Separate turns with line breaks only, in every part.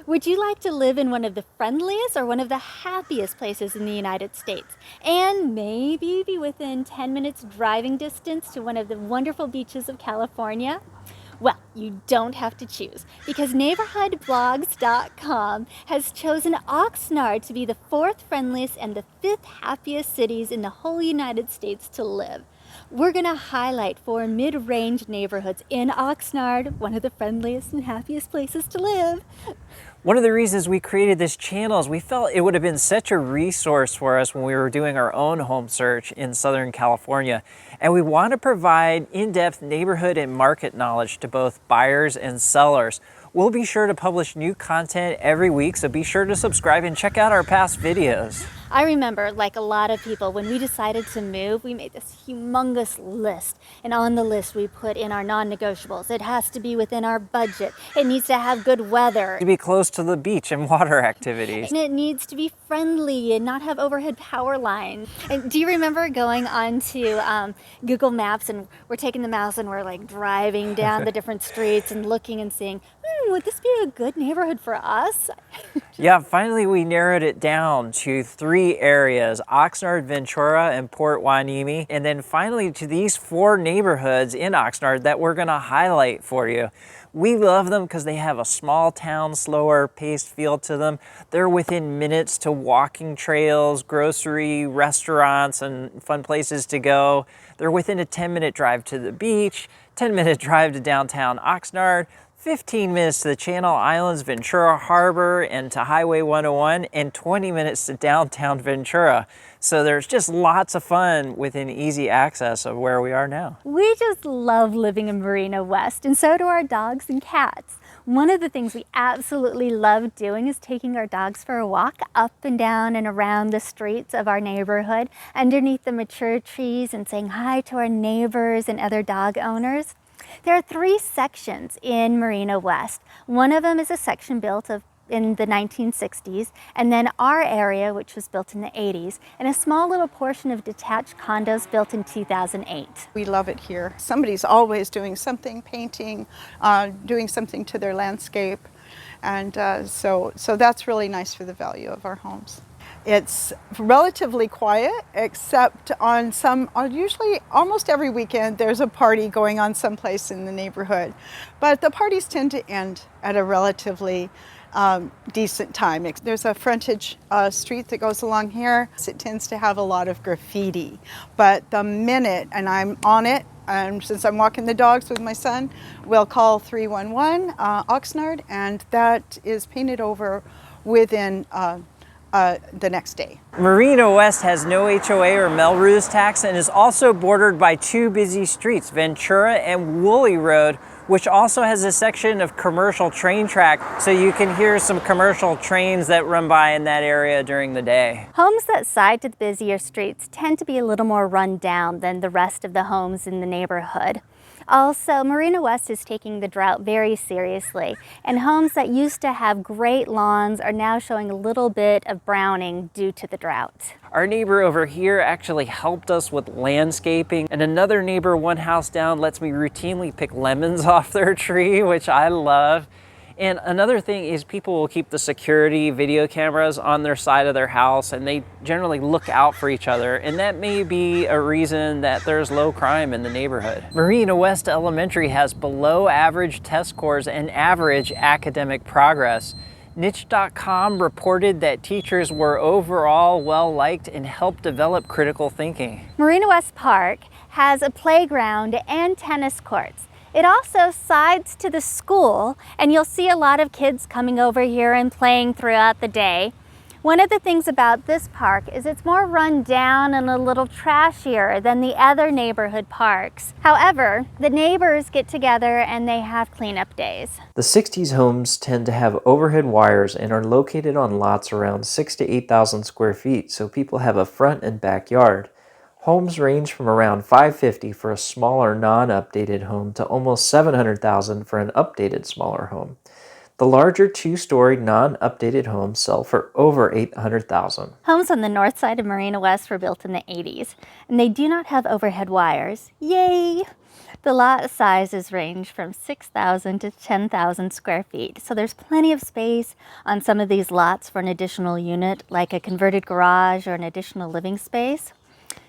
Would you like to live in one of the friendliest or one of the happiest places in the United States? And maybe be within 10 minutes driving distance to one of the wonderful beaches of California? Well, you don't have to choose because neighborhoodblogs.com has chosen Oxnard to be the 4th friendliest and the 5th happiest cities in the whole United States to live. We're going to highlight 4 mid-range neighborhoods in Oxnard, one of the friendliest and happiest places to live.
One of the reasons we created this channel is we felt it would have been such a resource for us when we were doing our own home search in Southern California. And we want to provide in-depth neighborhood and market knowledge to both buyers and sellers. We'll be sure to publish new content every week, so be sure to subscribe and check out our past videos.
I remember, like a lot of people, when we decided to move, we made this humongous list. And on the list, we put in our non-negotiables. It has to be within our budget. It needs to have good weather.
To be close to the beach and water activities.
And it needs to be friendly and not have overhead power lines. And do you remember going onto Google Maps, and we're taking the mouse and we're like driving down the different streets and looking and seeing, would this be a good neighborhood for us?
Yeah, finally we narrowed it down to 3 areas, Oxnard, Ventura, and Port Hueneme. And then finally to these 4 neighborhoods in Oxnard that we're gonna highlight for you. We love them because they have a small town, slower paced feel to them. They're within minutes to walking trails, grocery, restaurants, and fun places to go. They're within a 10-minute drive to the beach, 10-minute drive to downtown Oxnard, 15 minutes to the Channel Islands, Ventura Harbor, and to Highway 101, and 20 minutes to downtown Ventura. So there's just lots of fun within easy access of where we are now.
We just love living in Marina West, and so do our dogs and cats. One of the things we absolutely love doing is taking our dogs for a walk up and down and around the streets of our neighborhood, underneath the mature trees, and saying hi to our neighbors and other dog owners. There are 3 sections in Marina West. One of them is a section built in the 1960s, and then our area, which was built in the 80s, and a small little portion of detached condos built in 2008.
We love it here. Somebody's always doing something, painting, doing something to their landscape, and so that's really nice for the value of our homes. It's relatively quiet, except on usually almost every weekend, there's a party going on someplace in the neighborhood. But the parties tend to end at a relatively decent time. There's a frontage street that goes along here. It tends to have a lot of graffiti. But the minute, and I'm on it, and since I'm walking the dogs with my son, we'll call 311 Oxnard, and that is painted over within the next day.
Marina West has no HOA or Melrose tax and is also bordered by 2 busy streets, Ventura and Woolley Road, which also has a section of commercial train track, so you can hear some commercial trains that run by in that area during the day.
Homes that side to the busier streets tend to be a little more run down than the rest of the homes in the neighborhood. Also, Marina West is taking the drought very seriously, and homes that used to have great lawns are now showing a little bit of browning due to the drought.
Our neighbor over here actually helped us with landscaping, and another neighbor 1 house down lets me routinely pick lemons off their tree, which I love. And another thing is people will keep the security video cameras on their side of their house, and they generally look out for each other, and that may be a reason that there's low crime in the neighborhood. Marina West Elementary has below average test scores and average academic progress. Niche.com reported that teachers were overall well liked and helped develop critical thinking.
Marina West Park has a playground and tennis courts. It also sides to the school, and you'll see a lot of kids coming over here and playing throughout the day. One of the things about this park is it's more run down and a little trashier than the other neighborhood parks. However, the neighbors get together and they have cleanup days.
The 60s homes tend to have overhead wires and are located on lots around 6,000 to 8,000 square feet, so people have a front and backyard. Homes range from around $550,000 for a smaller non-updated home to almost $700,000 for an updated smaller home. The larger 2-story non-updated homes sell for over $800,000.
Homes on the north side of Marina West were built in the 80s, and they do not have overhead wires. Yay! The lot sizes range from 6,000 to 10,000 square feet, so there's plenty of space on some of these lots for an additional unit, like a converted garage or an additional living space.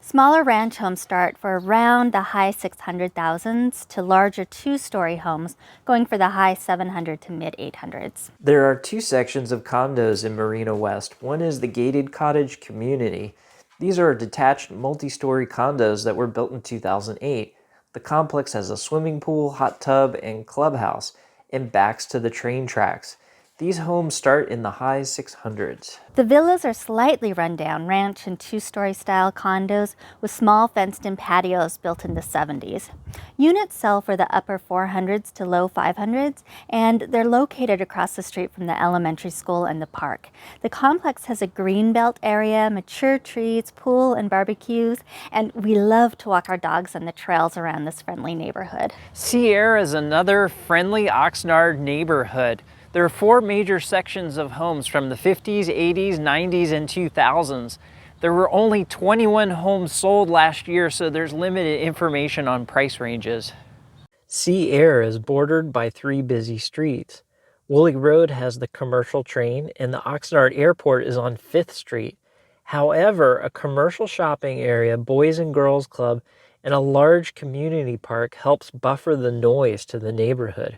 Smaller ranch homes start for around the high 600,000s to larger two-story homes going for the high 700 to mid 800s.
There are two sections of condos in Marina West. One is the gated cottage community. These are detached multi-story condos that were built in 2008. The complex has a swimming pool, hot tub, and clubhouse, and backs to the train tracks. These homes start in the high 600s.
The villas are slightly rundown ranch and two-story style condos with small fenced-in patios built in the 70s. Units sell for the upper 400s to low 500s, and they're located across the street from the elementary school and the park. The complex has a greenbelt area, mature trees, pool, and barbecues, and we love to walk our dogs on the trails around this friendly neighborhood.
Sierra is another friendly Oxnard neighborhood. There are four major sections of homes from the 50s, 80s, 90s, and 2000s. There were only 21 homes sold last year, so there's limited information on price ranges. Sierra is bordered by three busy streets. Woolly Road has the commercial train, and the Oxnard Airport is on 5th Street. However, a commercial shopping area, Boys and Girls Club, and a large community park helps buffer the noise to the neighborhood.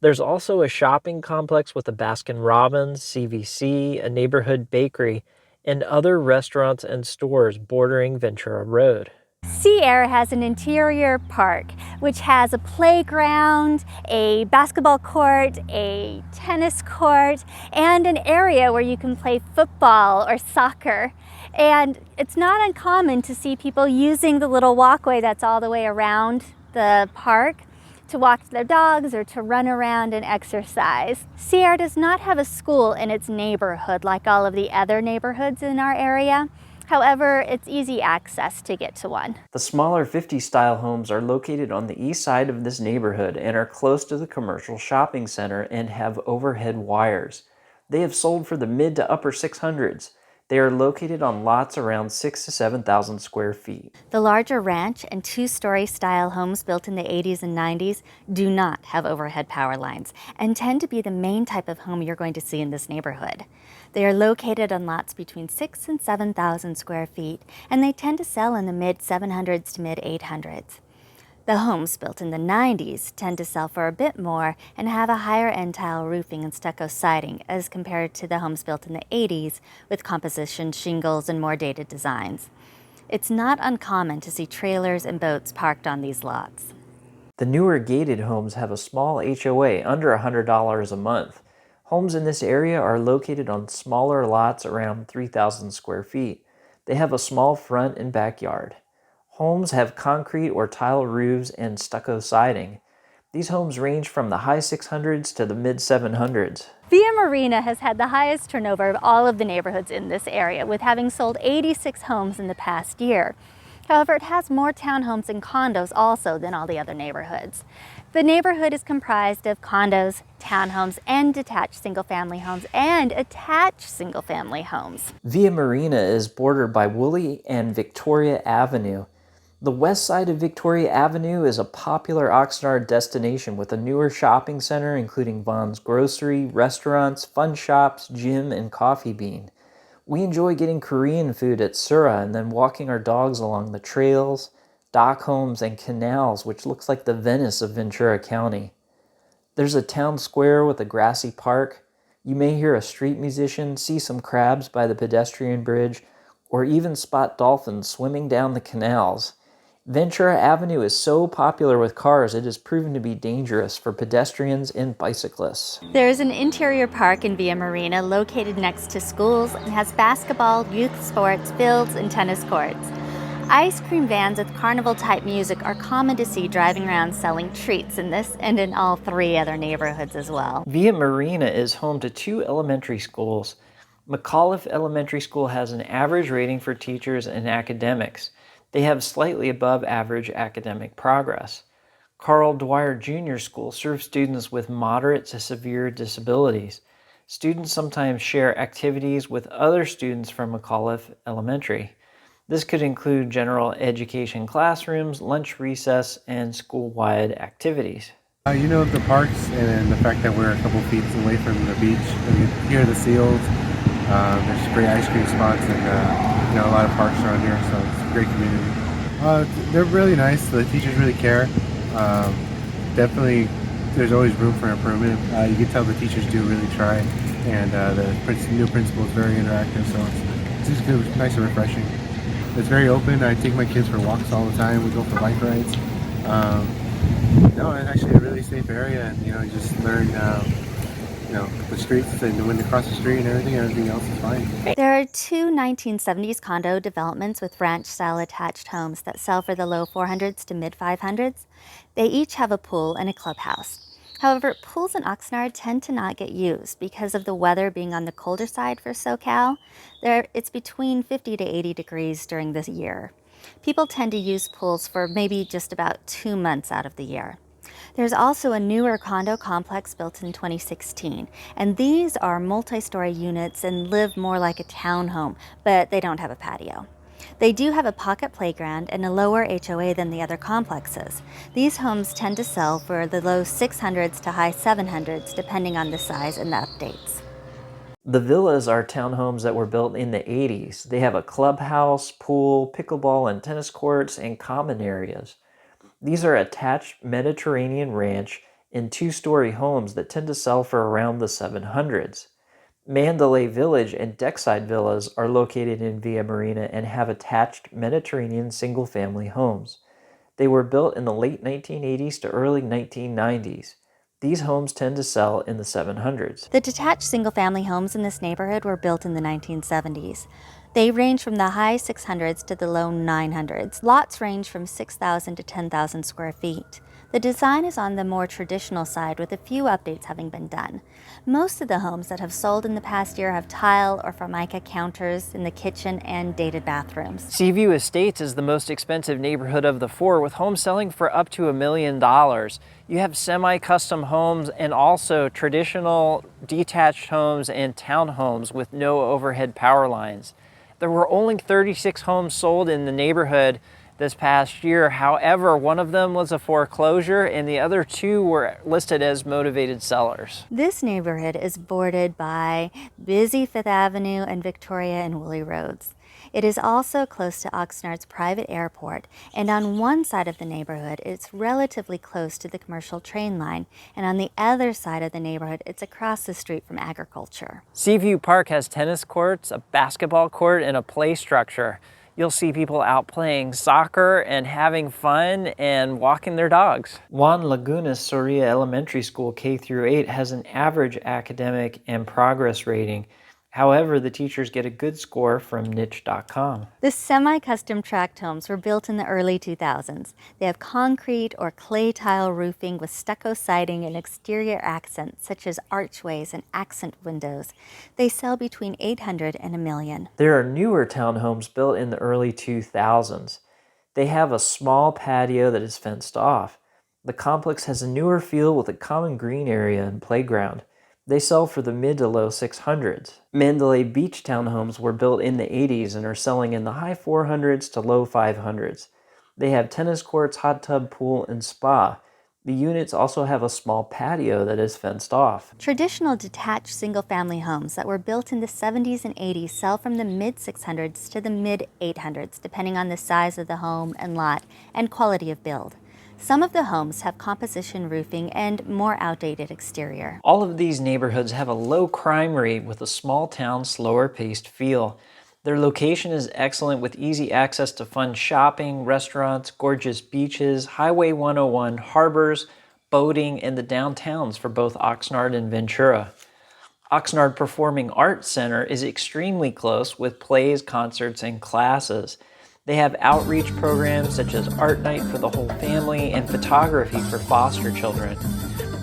There's also a shopping complex with a Baskin-Robbins, CVC, a neighborhood bakery, and other restaurants and stores bordering Ventura Road.
Sierra has an interior park, which has a playground, a basketball court, a tennis court, and an area where you can play football or soccer. And it's not uncommon to see people using the little walkway that's all the way around the park to walk their dogs or to run around and exercise. Sierra does not have a school in its neighborhood like all of the other neighborhoods in our area. However, it's easy access to get to one.
The smaller 50-style homes are located on the east side of this neighborhood and are close to the commercial shopping center and have overhead wires. They have sold for the mid to upper 600s. They are located on lots around 6,000 to 7,000 square feet.
The larger ranch and two-story style homes built in the 80s and 90s do not have overhead power lines and tend to be the main type of home you're going to see in this neighborhood. They are located on lots between 6,000 and 7,000 square feet, and they tend to sell in the mid 700s to mid 800s. The homes built in the 90s tend to sell for a bit more and have a higher end tile roofing and stucco siding as compared to the homes built in the 80s with composition shingles and more dated designs. It's not uncommon to see trailers and boats parked on these lots.
The newer gated homes have a small HOA under $100 a month. Homes in this area are located on smaller lots around 3,000 square feet. They have a small front and backyard. Homes have concrete or tile roofs and stucco siding. These homes range from the high 600s to the mid 700s.
Via Marina has had the highest turnover of all of the neighborhoods in this area, with having sold 86 homes in the past year. However, it has more townhomes and condos also than all the other neighborhoods. The neighborhood is comprised of condos, townhomes, and detached single-family homes and attached single-family homes.
Via Marina is bordered by Woolly and Victoria Avenue. The west side of Victoria Avenue is a popular Oxnard destination with a newer shopping center including Vaughn's Grocery, restaurants, fun shops, gym, and Coffee Bean. We enjoy getting Korean food at Sura and then walking our dogs along the trails, dock homes, and canals, which looks like the Venice of Ventura County. There's a town square with a grassy park. You may hear a street musician, see some crabs by the pedestrian bridge, or even spot dolphins swimming down the canals. Ventura Avenue is so popular with cars, it has proven to be dangerous for pedestrians and bicyclists.
There is an interior park in Via Marina located next to schools and has basketball, youth sports, fields, and tennis courts. Ice cream vans with carnival-type music are common to see driving around selling treats in this and in all three other neighborhoods as well.
Via Marina is home to two elementary schools. McAuliffe Elementary School has an average rating for teachers and academics. They have slightly above average academic progress. Carl Dwyer Junior School serves students with moderate to severe disabilities. Students sometimes share activities with other students from McAuliffe Elementary. This could include general education classrooms, lunch recess, and school-wide activities.
You know, the parks and the fact that we're a couple feet away from the beach, and you hear the seals. There's great ice cream spots and you know, a lot of parks around here, so it's a great community. They're really nice. The teachers really care. Definitely, there's always room for improvement. You can tell the teachers do really try, and the new principal is very interactive, so it's just good, nice and refreshing. It's very open. I take my kids for walks all the time. We go for bike rides. No, it's actually a really safe area, and you know, you just learn, you know, the streets and when to cross the street and everything else is fine.
There are two 1970s condo developments with ranch-style attached homes that sell for the low 400s to mid 500s. They each have a pool and a clubhouse. However, pools in Oxnard tend to not get used because of the weather being on the colder side for SoCal. It's between 50 to 80 degrees during the year. People tend to use pools for maybe just about 2 months out of the year. There's also a newer condo complex built in 2016, and these are multi-story units and live more like a townhome, but they don't have a patio. They do have a pocket playground and a lower HOA than the other complexes. These homes tend to sell for the low 600s to high 700s, depending on the size and the updates.
The villas are townhomes that were built in the 80s. They have a clubhouse, pool, pickleball and tennis courts, and common areas. These are attached Mediterranean ranch and 2-story homes that tend to sell for around the 700s. Mandalay Village and Deckside Villas are located in Via Marina and have attached Mediterranean single-family homes. They were built in the late 1980s to early 1990s. These homes tend to sell in the 700s.
The detached single-family homes in this neighborhood were built in the 1970s. They range from the high 600s to the low 900s. Lots range from 6,000 to 10,000 square feet. The design is on the more traditional side, with a few updates having been done. Most of the homes that have sold in the past year have tile or Formica counters in the kitchen and dated bathrooms.
Seaview Estates is the most expensive neighborhood of the 4, with homes selling for up to $1 million. You have semi-custom homes and also traditional detached homes and townhomes with no overhead power lines. There were only 36 homes sold in the neighborhood this past year. However, one of them was a foreclosure and the other 2 were listed as motivated sellers.
This neighborhood is bordered by busy Fifth Avenue and Victoria and Woolley Roads. It is also close to Oxnard's private airport, and on one side of the neighborhood, it's relatively close to the commercial train line, and on the other side of the neighborhood, it's across the street from agriculture.
Seaview Park has tennis courts, a basketball court, and a play structure. You'll see people out playing soccer and having fun and walking their dogs. Juan Lagunas Soria Elementary School K-8 has an average academic and progress rating. However, the teachers get a good score from niche.com.
The semi-custom tract homes were built in the early 2000s. They have concrete or clay tile roofing with stucco siding and exterior accents such as archways and accent windows. They sell between $800 and $1 million.
There are newer townhomes built in the early 2000s. They have a small patio that is fenced off. The complex has a newer feel with a common green area and playground. They sell for the mid to low 600s. Mandalay Beach townhomes were built in the 80s and are selling in the high 400s to low 500s. They have tennis courts, hot tub, pool, and spa. The units also have a small patio that is fenced off.
Traditional detached single-family homes that were built in the 70s and 80s sell from the mid-600s to the mid-800s, depending on the size of the home and lot and quality of build. Some of the homes have composition roofing and more outdated exterior.
All of these neighborhoods have a low crime rate with a small town, slower paced feel. Their location is excellent with easy access to fun shopping, restaurants, gorgeous beaches, Highway 101, harbors, boating, and the downtowns for both Oxnard and Ventura. Oxnard Performing Arts Center is extremely close with plays, concerts, and classes. They have outreach programs such as art night for the whole family and photography for foster children.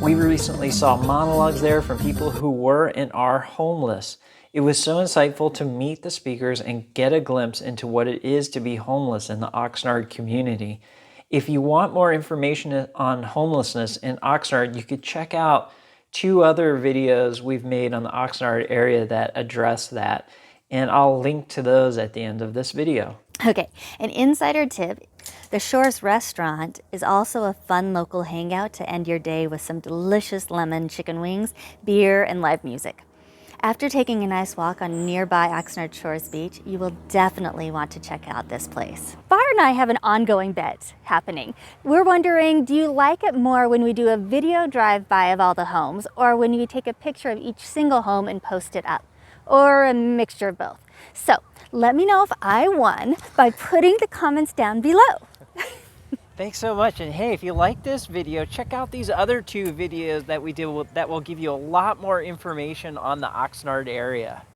We recently saw monologues there from people who were and are homeless. It was so insightful to meet the speakers and get a glimpse into what it is to be homeless in the Oxnard community. If you want more information on homelessness in Oxnard, you could check out 2 other videos we've made on the Oxnard area that address that, and I'll link to those at the end of this video.
Okay, an insider tip, the Shore's restaurant is also a fun local hangout to end your day with some delicious lemon chicken wings, beer, and live music. After taking a nice walk on nearby Oxnard Shores Beach, you will definitely want to check out this place. Bart and I have an ongoing bet happening. We're wondering, do you like it more when we do a video drive-by of all the homes, or when we take a picture of each single home and post it up, or a mixture of both? So let me know if I won by putting the comments down below.
Thanks so much. And hey, if you like this video, check out these other 2 videos that we did that will give you a lot more information on the Oxnard area.